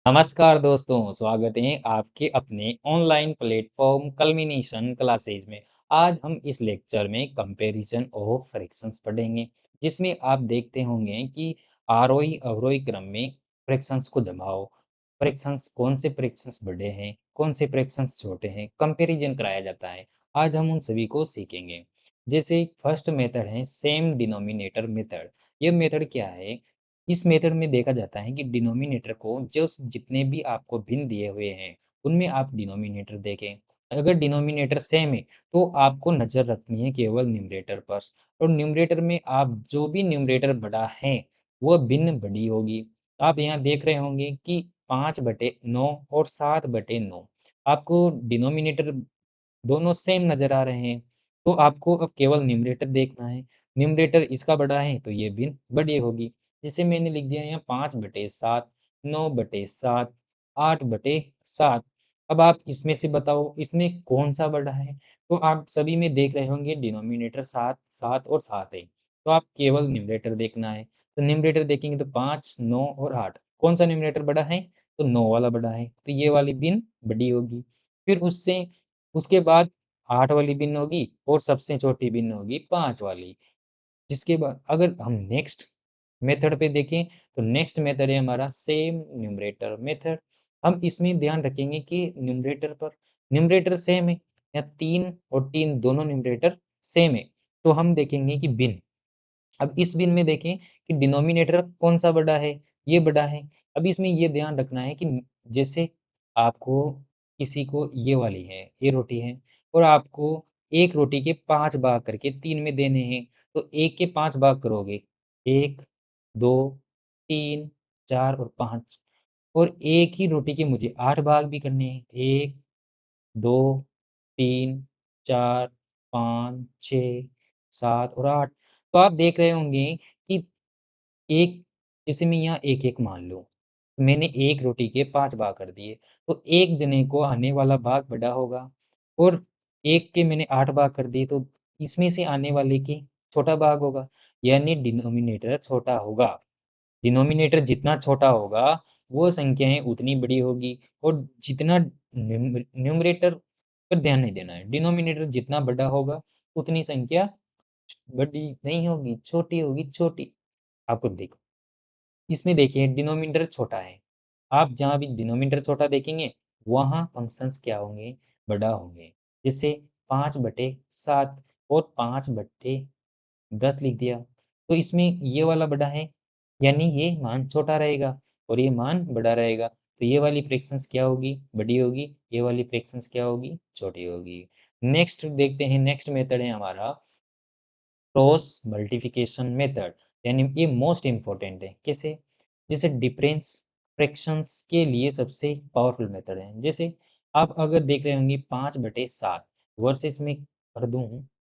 नमस्कार दोस्तों, स्वागत है आपके अपने ऑनलाइन प्लेटफ़ॉर्म कल्मिनेशन क्लासेस में। आज हम इस लेक्चर में कंपैरिज़न ऑफ फ्रैक्शंस पढ़ेंगे, जिसमें आप देखते होंगे कि आरोही-अवरोही क्रम में फ्रैक्शंस को जमाओ, फ्रैक्शंस कौन से फ्रैक्शंस बड़े हैं, कौन से फ्रैक्शंस छोटे हैं, कंपैरिज़न कराया जाता है। आज हम उन सभी को सीखेंगे। जैसे फर्स्ट मेथड है सेम डिनोमिनेटर मेथड। ये मेथड क्या है? इस मेथड में देखा जाता है कि डिनोमिनेटर को जो जितने भी आपको भिन्न दिए हुए हैं, उनमें आप डिनोमिनेटर देखें। अगर डिनोमिनेटर सेम है, तो आपको नज़र रखनी है केवल न्यूमरेटर पर और न्यूमरेटर में आप जो भी न्यूमरेटर बड़ा है, वह भिन्न बड़ी होगी। आप यहाँ देख रहे होंगे कि 5/9 और 7/9 आपको डिनोमिनेटर दोनों सेम नज़र आ रहे हैं, तो आपको अब केवल न्यूमरेटर देखना है। न्यूमरेटर इसका बड़ा है, तो ये भिन्न बड़ी होगी। जिसे मैंने लिख दिया यहाँ 5/7, 9/7, 8/7। अब आप इसमें से बताओ इसमें कौन-सा बड़ा है? तो आप सभी में देख रहे होंगे डिनोमिनेटर 7, 7 और 7 है। तो आप केवल न्यूमरेटर देखना है। तो न्यूमरेटर देखेंगे तो 5, 9 और 8 कौन-सा न्यूमरेटर बड़ा है? तो 9 वाला बड़ा है, तो ये वाली भिन्न बड़ी होगी। फिर उसके बाद 8 वाली भिन्न होगी और सबसे छोटी भिन्न होगी 5 वाली। जिसके बाद अगर हम नेक्स्ट मेथड पे देखें, तो नेक्स्ट मेथड है हमारा सेम न्यूमरेटर मेथड। हम इसमें ध्यान रखेंगे कि न्यूमरेटर सेम है या 3 और 3 दोनों न्यूमरेटर सेम है, तो हम देखेंगे कि भिन्न। अब इस बिन में देखें कि डिनोमिनेटर कौन-सा बड़ा है, ये बड़ा है। अब इसमें ये ध्यान रखना है कि जैसे आपको किसी को ये वाली है, ये रोटी है और आपको 1 रोटी के 5 भाग करके 3 में देने हैं, तो 1 के 5 भाग करोगे। 1, 2, 3, 4 और 5 और एक ही रोटी के मुझे 8 भाग भी करने हैं। 1, 2, 3, 4, 5, 6, 7 और 8। तो आप देख रहे होंगे कि एक जैसे मैं यहाँ 1-1 मान लूँ, मैंने 1 रोटी के 5 भाग कर दिए, तो एक जने को आने वाला भाग बड़ा होगा और 1 के मैंने 8 भाग कर दिए, तो इसमें से आने वाले के छोटा भाग होगा, यानी डिनोमिनेटर छोटा होगा। डिनोमिनेटर जितना छोटा होगा, वो संख्याएँ उतनी बड़ी होगी और जितना न्यूमरेटर पर ध्यान नहीं देना है। डिनोमिनेटर जितना बड़ा होगा, उतनी संख्या बड़ी नहीं होगी, छोटी होगी, छोटी। आपको देखो इसमें देखिए डिनोमिनेटर छोटा है। आप जहाँ भी डिनोमिनेटर छोटा देखेंगे, वहाँ फंक्शंस क्या होंगे? बड़ा होंगे। जैसे 5/7 और 5/10 लिख दिया, तो इसमें ये वाला बड़ा है, यानी ये मान छोटा रहेगा और ये मान बड़ा रहेगा। तो ये वाली फ्रैक्शंस क्या होगी? बड़ी होगी, ये वाली फ्रैक्शंस क्या होगी? छोटी होगी। नेक्स्ट देखते हैं, नेक्स्ट मेथड है हमारा क्रॉस मल्टिप्लिकेशन मेथड, यानी ये मोस्ट इम्पोर्टेंट है। कैसे? जैसे डिफरेंस फ्रैक्शंस के लिए सबसे पावरफुल मेथड है। जैसे आप अगर देख रहे होंगे 5/7 वर्सेस में कर दूँ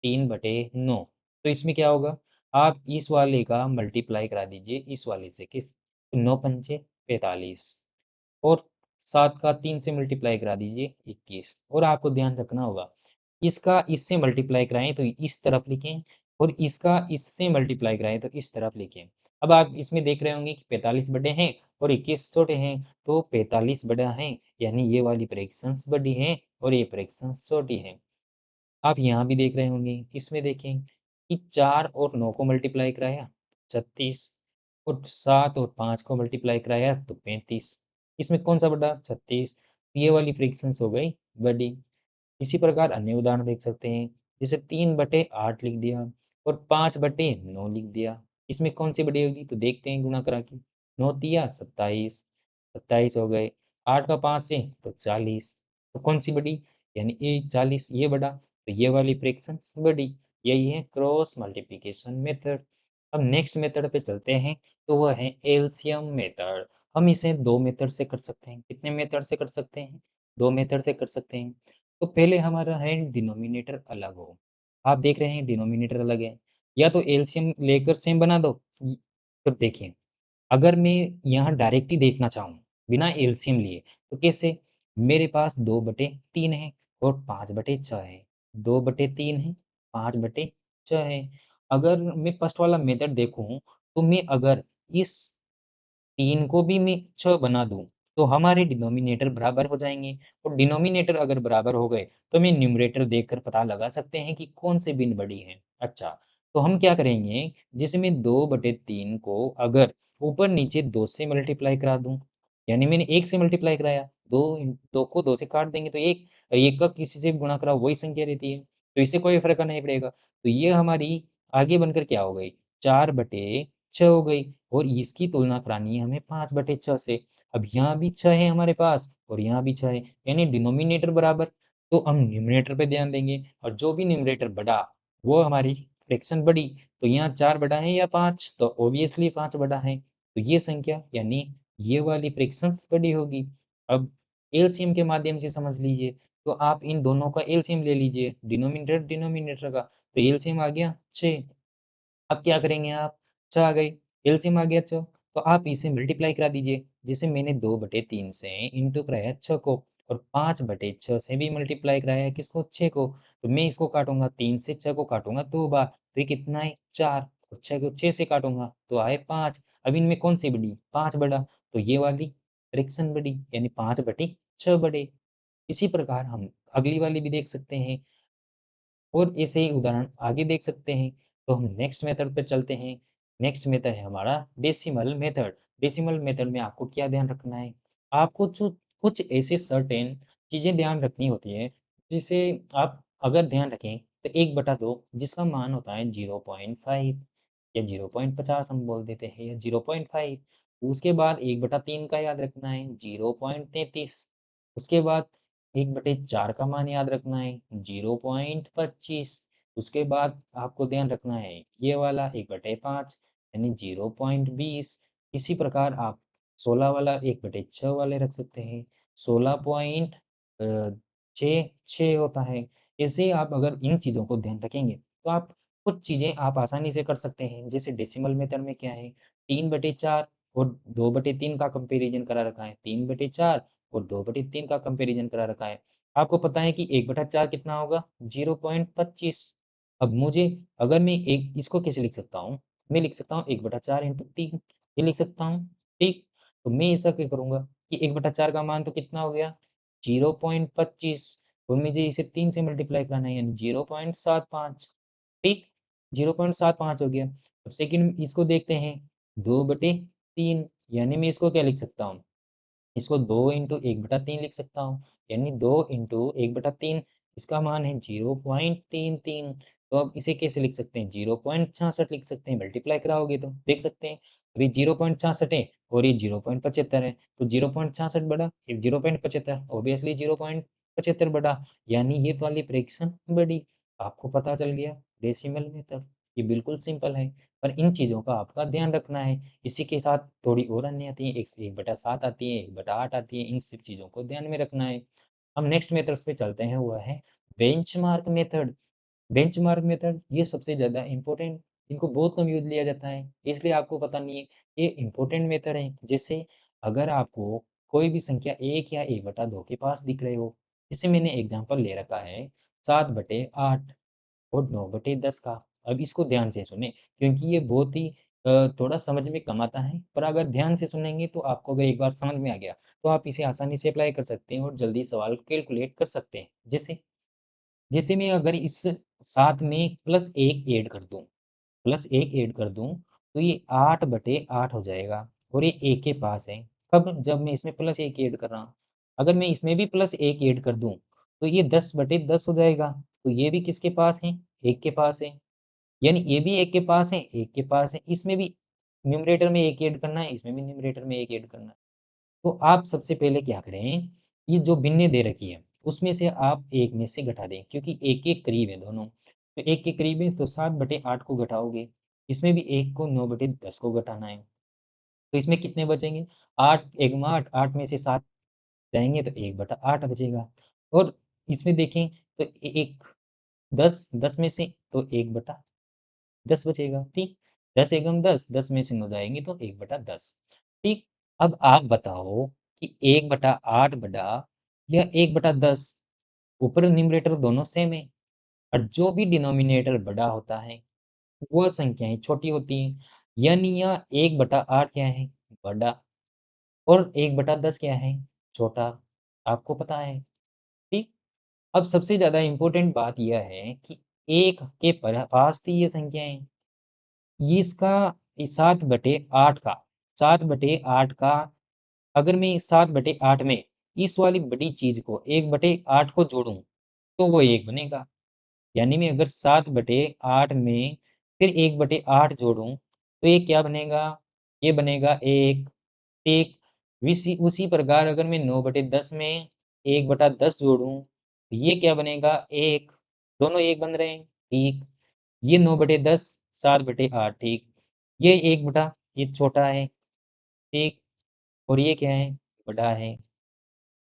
3/9, तो इसमें क्या होगा? आप इस वाले का मल्टीप्लाई करा दीजिए इस वाले से। किस? 9 पंचे 45 और 7 का 3 से मल्टीप्लाई करा दीजिए 21 और आपको ध्यान रखना होगा, इसका इससे मल्टीप्लाई कराएँ तो इस तरफ लिखें और इसका इससे मल्टीप्लाई कराएँ तो इस तरफ लिखें। अब आप इसमें देख रहे होंगे कि 45 बड़े हैं और 21 छोटे हैं, तो 45 बड़ा है, यानी ये वाली फ्रैक्शंस बड़ी हैं और ये फ्रैक्शंस छोटी हैं। आप यहाँ भी देख रहे होंगे, इसमें देखें कि 4 और 9 को मल्टीप्लाई कराया 36 और 7 और 5 को मल्टीप्लाई कराया तो 35। इसमें कौन-सा बड़ा? 36। ये वाली फ्रैक्शंस हो गई बड़ी। इसी प्रकार अन्य उदाहरण देख सकते हैं, जैसे 3/8 लिख दिया और 5/9 लिख दिया। इसमें कौन-सी बड़ी होगी? तो देखते हैं गुणा करा के। 9 तिया 27, 27 हो गए। 8 का 5 से तो 40, तो कौन-सी बड़ी? यानी ये 40 ये बड़ा, तो ये वाली फ्रैक्शंस बड़ी। यही है क्रॉस मल्टिप्लिकेशन मेथड। अब नेक्स्ट मेथड पे चलते हैं, तो वह है एलसीएम मेथड। हम इसे 2 मेथड से कर सकते हैं। कितने मेथड से कर सकते हैं? 2 मेथड से कर सकते हैं। तो पहले हमारा है डिनोमिनेटर अलग हो। आप देख रहे हैं डिनोमिनेटर अलग है, या तो एलसीएम लेकर सेम बना दो। तो देखिए, अगर मैं यहाँ डायरेक्ट ही देखना चाहूँ, बिना एलसीएम लिए, तो कैसे? मेरे पास 2/3 है और 5/6 है। 2/3 है, 5/6 है। अगर मैं फर्स्ट वाला मेथड देखूँ, तो मैं अगर इस 3 को भी मैं 6 बना दूँ, तो हमारे डिनोमिनेटर बराबर हो जाएँगे और डिनोमिनेटर अगर बराबर हो गए, तो हमें न्यूमरेटर देखकर पता लगा सकते हैं कि कौन-से भिन्न बड़ी हैं। अच्छा, तो हम क्या करेंगे, जैसे मैं 2/3 को अगर ऊपर-नीचे 2 से मल्टीप्लाई करा दूँ, यानी मैंने 1 से मल्टीप्लाई कराया, 2 को 2 से काट देंगे तो 1, 1 का किसी से भी गुणा कराओ वही संख्या रहती है, तो इससे कोई फ़र्क नहीं पड़ेगा। तो ये हमारी आगे बनकर क्या हो गई, 4/6 हो गई और इसकी तुलना करानी है हमें 5/6 से। अब यहाँ भी 6 है हमारे पास और यहाँ भी 6 है, यानी डिनोमिनेटर बराबर, तो हम न्यूमरेटर पे ध्यान देंगे और जो भी न्यूमरेटर बड़ा, वो हमारी फ्रैक्शन बड़ी। तो यहाँ 4 बड़ा है या 5? तो ऑब्वियसली 5 बड़ा है। तो ये संख्या यानी ये वाली फ्रैक्शंस बड़ी होगी। अब एलसीएम के माध्यम से समझ लीजिए, तो आप इन दोनों का एलसीएम ले लीजिए, डिनोमिनेटर डिनोमिनेटर का, तो एलसीएम आ गया 6। अब क्या करेंगे आप? 6 आ गई, एलसीएम आ गया 6, तो आप इसे मल्टीप्लाई करा दीजिए। जैसे मैंने 2/3 से इंटू कराया 6 को और 5/6 से भी मल्टीप्लाई कराया किसको? 6 को। तो मैं इसको काटूँगा 3 से 6 को काटूँगा 2 बार, तो ये कितना है? 4 और 6 को 6 से काटूँगा तो आए 5। अब इनमें कौन-सी बड़ी? 5 बड़ा, तो ये वाली फ्रैक्शन बड़ी यानी 5/6 बड़े। इसी प्रकार हम अगली वाली भी देख सकते हैं। और ऐसे ही उदाहरण आगे देख सकते हैं। तो हम नेक्स्ट मेथड पे चलते हैं। नेक्स्ट मेथड है हमारा डेसिमल मेथड। डेसिमल मेथड में आपको क्या ध्यान रखना है? आपको जो कुछ ऐसे सर्टेन चीज़ें ध्यान रखनी होती हैं, जिसे आप अगर ध्यान रखें तो 1/2 जिसका मान होता है 0.5 या 0.50 हम बोल देते हैं या 0.5। उसके बाद 1/3 का याद रखना है 0.33। उसके बाद 1/4 का मान याद रखना है 0.25। उसके बाद आपको ध्यान रखना है ये वाला 1/5 यानी 0.20। इसी प्रकार आप 16 वाला 1/6 वाले रख सकते हैं 16.66 होता है। ऐसे ही आप अगर इन चीज़ों को ध्यान रखेंगे तो आप कुछ चीज़ें आप आसानी से कर सकते हैं। जैसे डेसिमल मेथड में क्या है 3/4 और 2/3 का कंपैरिज़न करा रखा है 3/4 और 2/3 का कंपैरिज़न करा रखा है। आपको पता है कि 1/4 कितना होगा? 0.25। अब मुझे अगर मैं एक इसको कैसे लिख सकता हूँ? मैं लिख सकता हूँ 1/4 इंटू 3 ये लिख सकता हूँ, ठीक? तो मैं ऐसा क्या करूँगा कि 1/4 का मान तो कितना हो गया? 0.25 और मुझे इसे 3 से मल्टीप्लाई कराना है यानी 0.75, ठीक? 0.75 हो गया। अब सेकंड इसको देखते हैं 2/3 यानी मैं इसको क्या लिख सकता हूँ? इसको 2 इंटू 1/3 लिख सकता हूँ, यानी 2 इंटू 1/3 इसका मान है 0.33। तो अब इसे कैसे लिख सकते हैं? 0.66 लिख सकते हैं, मल्टीप्लाई कराओगे तो देख सकते हैं। अभी 0.66 है और ये 0.75 है, तो 0.66 बड़ा, फिर 0.75 ऑब्वियसली 0.75 बड़ा, यानी ये वाली फ्रैक्शन बड़ी। आपको पता चल गया डेसिमल मेथड, ये बिल्कुल सिंपल है, पर इन चीज़ों का आपका ध्यान रखना है। इसी के साथ थोड़ी और अन्य आती हैं, 1/7 आती है, 1/8 आती है, इन सब चीज़ों को ध्यान में रखना है। हम नेक्स्ट मेथड्स पे चलते हैं, वो है बेंचमार्क मेथड। बेंचमार्क मेथड ये सबसे ज़्यादा इम्पोर्टेंट, इनको बहुत कम यूज़ लिया जाता है, इसलिए आपको पता नहीं है। ये इम्पोर्टेंट मेथड है, जैसे अगर आपको कोई भी संख्या 1 या 1/2 के पास दिख रहे हो, जैसे मैंने एग्ज़ाम्पल ले रखा है 7/8 और 9/10 का। अब इसको ध्यान से सुनें क्योंकि ये बहुत ही थोड़ा समझ में कम आता है, पर अगर ध्यान से सुनेंगे तो आपको अगर एक बार समझ में आ गया, तो आप इसे आसानी से अप्लाई कर सकते हैं और जल्दी सवाल कैलकुलेट कर सकते हैं। जैसे जैसे मैं अगर इस 7 में +1 ऐड कर दूँ +1 ऐड कर दूँ, तो ये 8/8 हो जाएगा और ये 1 के पास है। कब? जब मैं इसमें +1 ऐड कर रहा हूँ। अगर मैं इसमें भी +1 ऐड कर दूँ, तो ये 10/10 हो जाएगा। तो ये भी किसके पास है? 1 के पास है। यानी ये भी 1 के पास है, 1 के पास है। इसमें भी न्यूमरेटर में 1 ऐड करना है, इसमें भी न्यूमरेटर में 1 ऐड करना है। तो आप सबसे पहले क्या करें, ये जो भिन्नें दे रखी है, उसमें से आप 1 में से घटा दें क्योंकि 1 के करीब है दोनों। तो 1 के करीब है तो 7/8 को घटाओगे, इसमें भी 1 को 9/10 को घटाना है। तो इसमें कितने बचेंगे? 8 एकम 8, 8 में से 7 जाएँगे तो 1/8 बचेगा और इसमें देखें तो 1 10, 10 में से तो 1/10 बचेगा, ठीक? 10 एकम 10, 10 में से 9 जाएँगे तो 1/10, ठीक? अब आप बताओ कि 1/8 बड़ा या 1/10? ऊपर न्यूमरेटर दोनों सेम है और जो भी डिनोमिनेटर बड़ा होता है, वो संख्याएँ छोटी होती हैं, यानी यहाँ 1/8 क्या है? बड़ा। और 1/10 क्या है? छोटा, आपको पता है, ठीक? अब सबसे ज़्यादा इम्पोर्टेंट बात यह है कि 1 के पास थी ये संख्याएँ, ये इसका 7/8 का 7/8 का अगर मैं इस 7/8 में इस वाली बड़ी चीज़ को 1/8 को जोड़ूँ, तो वो 1 बनेगा। यानी मैं अगर 7/8 में फिर 1/8 जोड़ूँ, तो ये क्या बनेगा? ये बनेगा 1, ठीक। उसी प्रकार अगर मैं 9/10 में 1/10 जोड़ूँ, तो ये क्या बनेगा? 1, दोनों 1 बन रहे हैं, ठीक। ये 9/10, 7/8, ठीक। ये 1 बटा ये छोटा है, ठीक। और ये क्या है? बड़ा है।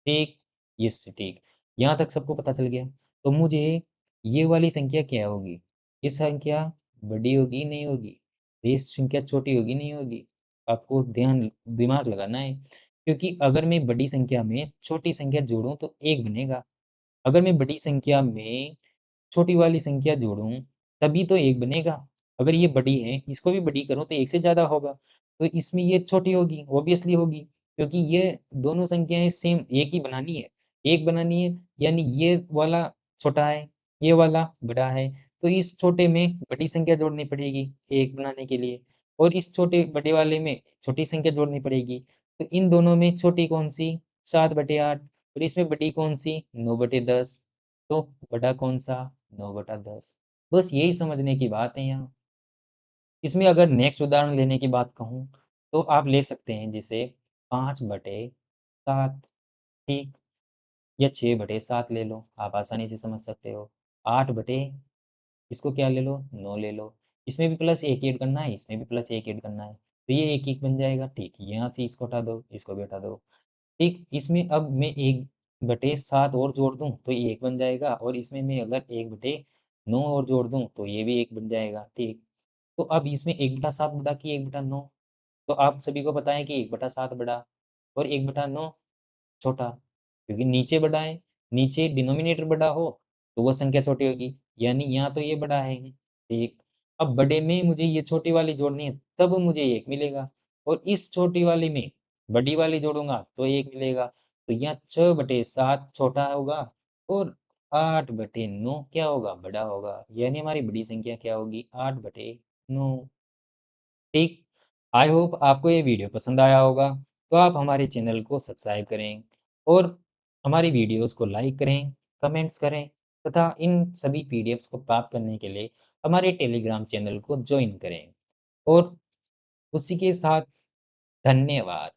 ठीक, यस ठीक। यहाँ तक सबको पता चल गया। तो मुझे ये वाली संख्या क्या होगी? ये संख्या बड़ी होगी, नहीं होगी? ये संख्या छोटी होगी, नहीं होगी? आपको दिमाग लगाना है, क्योंकि अगर मैं बड़ी संख्या में छोटी संख्या जोड़ूँ तो 1 बनेगा। अगर मैं बड़ी संख्या में छोटी वाली संख्या जोड़ूँ, तभी तो 1 बनेगा। अगर ये बड़ी है, इसको भी बड़ी करूँ तो 1 से ज़्यादा होगा। तो इसमें ये छोटी होगी, ऑब्वियसली होगी, क्योंकि ये दोनों संख्याएँ सेम एक ही बनानी है। 1 बनानी है, यानी ये वाला छोटा है, ये वाला बड़ा है। तो इस छोटे में बड़ी संख्या जोड़नी पड़ेगी 1 बनाने के लिए और इस छोटे बड़े वाले में छोटी संख्या जोड़नी पड़ेगी। तो इन दोनों में छोटी कौन-सी? 7/8 और इसमें बड़ी कौन-सी? 9/10। तो बड़ा कौन-सा? 9/10। बस यही समझने की बात है यहाँ। इसमें अगर नेक्स्ट उदाहरण लेने की बात कहूँ, तो आप ले सकते हैं जैसे 5/7, ठीक? या 6/7 ले लो, आप आसानी से समझ सकते हो। 8 बटे इसको क्या ले लो? 9 ले लो। इसमें भी प्लस 1 ऐड करना है, इसमें भी प्लस 1 ऐड करना है। तो ये 1-1 बन जाएगा, ठीक। यहाँ से इसको हटा दो, इसको भी हटा दो। ठीक, इसमें अब मैं 1/7 और जोड़ दूँ, तो ये 1 बन जाएगा और इसमें मैं अगर 1/9 और जोड़ दूँ, तो ये भी 1 बन जाएगा, ठीक। तो अब इसमें 1/7 बड़ा कि 1/9? तो आप सभी को पता है कि 1/7 बड़ा और 1/9 छोटा, क्योंकि नीचे बड़ा है, नीचे डिनोमिनेटर बड़ा हो, तो वो संख्या छोटी होगी, यानी यहाँ तो ये बड़ा है, ठीक। अब बड़े में मुझे ये छोटी वाली जोड़नी है, तब मुझे 1 मिलेगा और इस छोटी वाली में बड़ी वाली जोड़ूँगा, तो 1 मिलेगा। तो यहाँ 6/7 छोटा होगा और 8/9 क्या होगा? बड़ा होगा, यानी हमारी बड़ी संख्या क्या होगी? 8/9, ठीक। आई होप आपको ये वीडियो पसंद आया होगा, तो आप हमारे चैनल को सब्सक्राइब करें और हमारी वीडियोज़ को लाइक करें, कमेंट्स करें तथा इन सभी पीडीएफ्स को प्राप्त करने के लिए हमारे टेलीग्राम चैनल को जॉइन करें और उसी के साथ धन्यवाद।